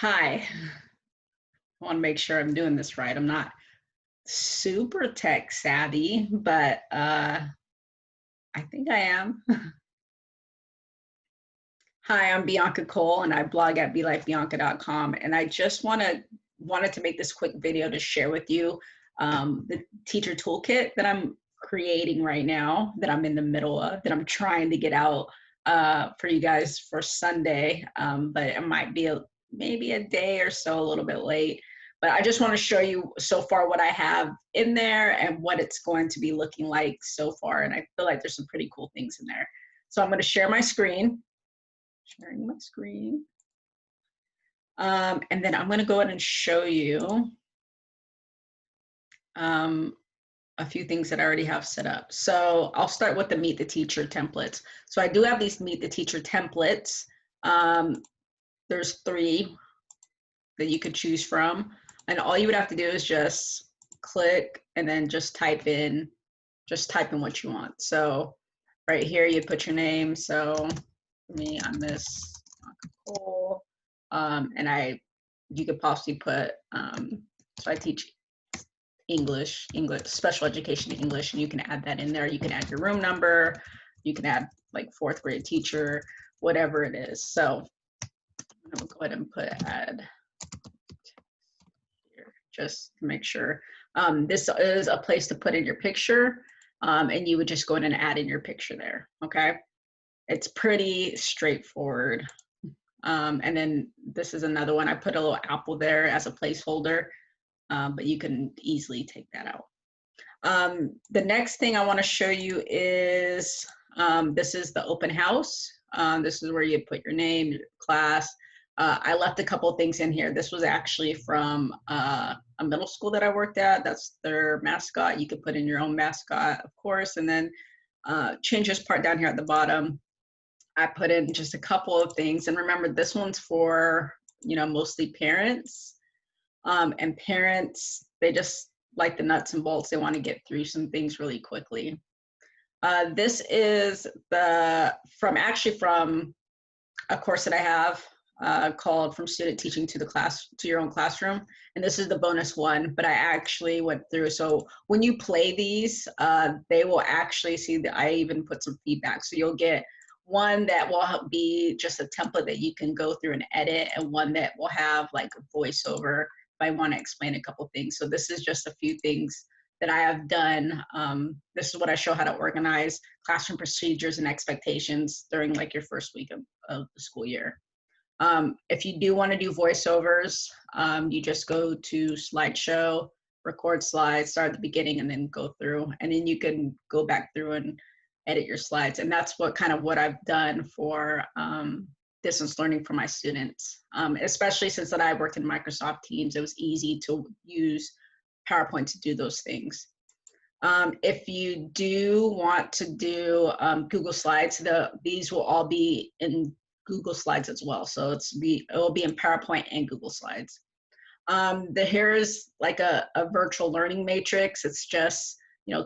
Hi, I want to make sure I'm doing this right. I'm not super tech savvy, but I think I am. Hi, I'm Bianca Cole, and I blog at belikebianca.com. And I just wanted to make this quick video to share with you the teacher toolkit that I'm creating right now, that I'm in the middle of, that I'm trying to get out for you guys for Sunday, but it might be maybe a day or so a little bit late. But I just want to show you so far what I have in there and what it's going to be looking like so far. And I feel like there's some pretty cool things in there. So I'm going to share my screen. Sharing my screen. And then I'm going to go ahead and show you a few things that I already have set up. So I'll start with the Meet the Teacher templates. So I do have these Meet the Teacher templates. There's 3 that you could choose from. And all you would have to do is just click and then just type in what you want. So right here, you put your name. So for me, I'm Miss Cole. And you could possibly put, so I teach English, special education English, and you can add that in there. You can add your room number, you can add like 4th grade teacher, whatever it is. So I'm gonna go ahead and put add here just to make sure. This is a place to put in your picture, and you would just go in and add in your picture there, okay? It's pretty straightforward. And then this is another one. I put a little apple there as a placeholder, but you can easily take that out. The next thing I want to show you is, this is the open house. This is where you put your name, your class. I left a couple of things in here. This was actually from a middle school that I worked at. That's their mascot. You could put in your own mascot, of course, and then change this part down here at the bottom. I put in just a couple of things. And remember, this one's for, mostly parents. And parents, they just like the nuts and bolts. They want to get through some things really quickly. This is from a course that I have called From Student Teaching to Your Own Classroom. And this is the bonus one, but I actually went through. So when you play these, they will actually see that I even put some feedback. So you'll get one that will be just a template that you can go through and edit, and one that will have like a voiceover if I want to explain a couple things. So this is just a few things that I have done. This is what I show how to organize classroom procedures and expectations during like your first week of the school year. If you do want to do voiceovers, you just go to slideshow, record slides, start at the beginning, and then go through, and then you can go back through and edit your slides. And that's what I've done for distance learning for my students, especially since that I worked in Microsoft Teams. It was easy to use PowerPoint to do those things. If you do want to do Google Slides, these will all be in Google Slides as well. So it will be in PowerPoint and Google Slides. Here is like a virtual learning matrix. It's just,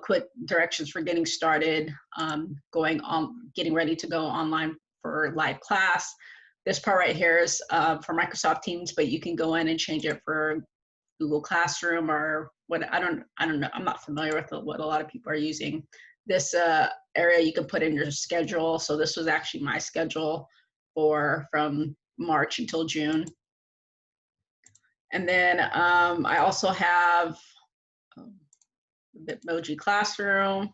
quick directions for getting started, getting ready to go online for live class. This part right here is for Microsoft Teams, but you can go in and change it for Google Classroom or what. I don't know. I'm not familiar with what a lot of people are using. This area you can put in your schedule. So this was actually my schedule from March until June. And then I also have Bitmoji Classroom.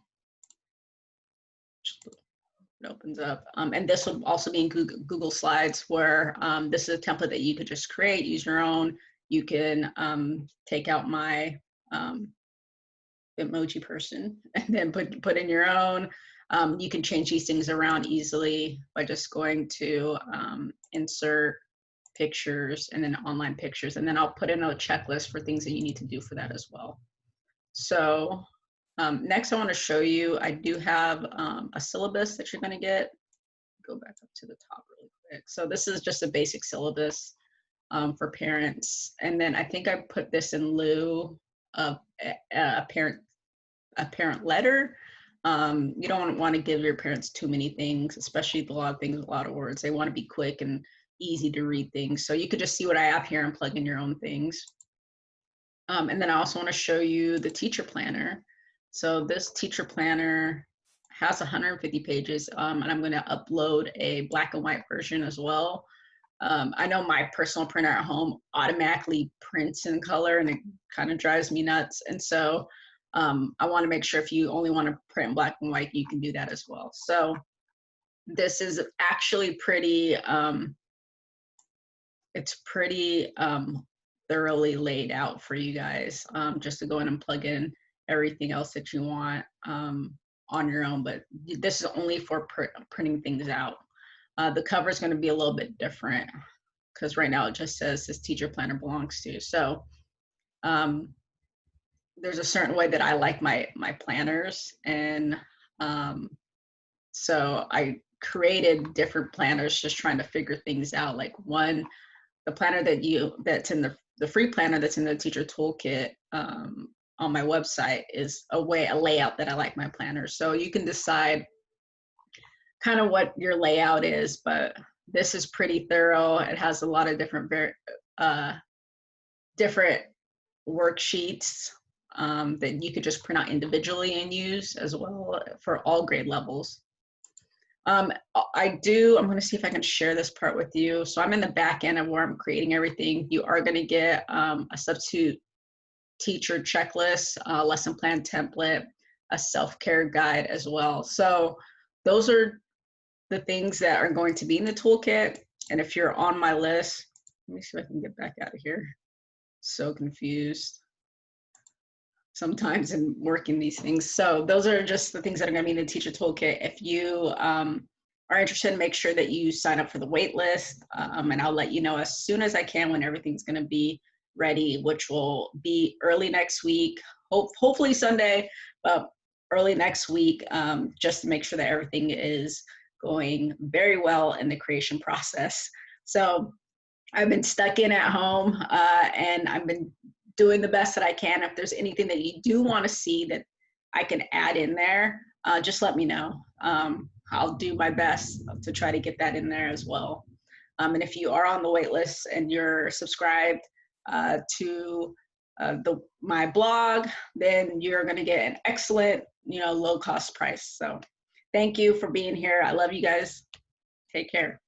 It opens up. And this will also be in Google Slides, where this is a template that you could just create, use your own. You can take out my Bitmoji person and then put in your own. You can change these things around easily by just going to insert pictures and then online pictures. And then I'll put in a checklist for things that you need to do for that as well. So next I want to show you, I do have a syllabus that you're going to get. Go back up to the top really quick. So this is just a basic syllabus for parents. And then I think I put this in lieu of a parent letter. You don't want to give your parents too many things, especially a lot of things, a lot of words. They want to be quick and easy to read things. So you could just see what I have here and plug in your own things. And then I also want to show you the teacher planner. So this teacher planner has 150 pages, and I'm going to upload a black and white version as well. I know my personal printer at home automatically prints in color, and it kind of drives me nuts. And so I want to make sure if you only want to print in black and white, you can do that as well. So this is actually pretty, it's pretty thoroughly laid out for you guys, just to go in and plug in everything else that you want on your own. But this is only for printing things out. The cover is going to be a little bit different because right now it just says this teacher planner belongs to. So there's a certain way that I like my planners, and so I created different planners just trying to figure things out. Like one, the planner that's in the free planner that's in the teacher toolkit on my website is a layout that I like my planners. So you can decide kind of what your layout is, but this is pretty thorough. It has a lot of different different worksheets that you could just print out individually and use as well for all grade levels. I'm going to see if I can share this part with you. So I'm in the back end of where I'm creating everything. You are going to get a substitute teacher checklist, lesson plan template, a self-care guide as well. So those are the things that are going to be in the toolkit. And if you're on my list, let me see if I can get back out of here. So confused sometimes in working these things. So those are just the things that are going to be in the teacher toolkit. If you are interested, make sure that you sign up for the wait list, and I'll let you know as soon as I can when everything's going to be ready, which will be early next week, hopefully Sunday, but early next week, just to make sure that everything is going very well in the creation process. So I've been stuck in at home, and I've been doing the best that I can. If there's anything that you do want to see that I can add in there, just let me know. I'll do my best to try to get that in there as well. And if you are on the wait list and you're subscribed to my blog, then you're going to get an excellent, low cost price. So thank you for being here. I love you guys. Take care.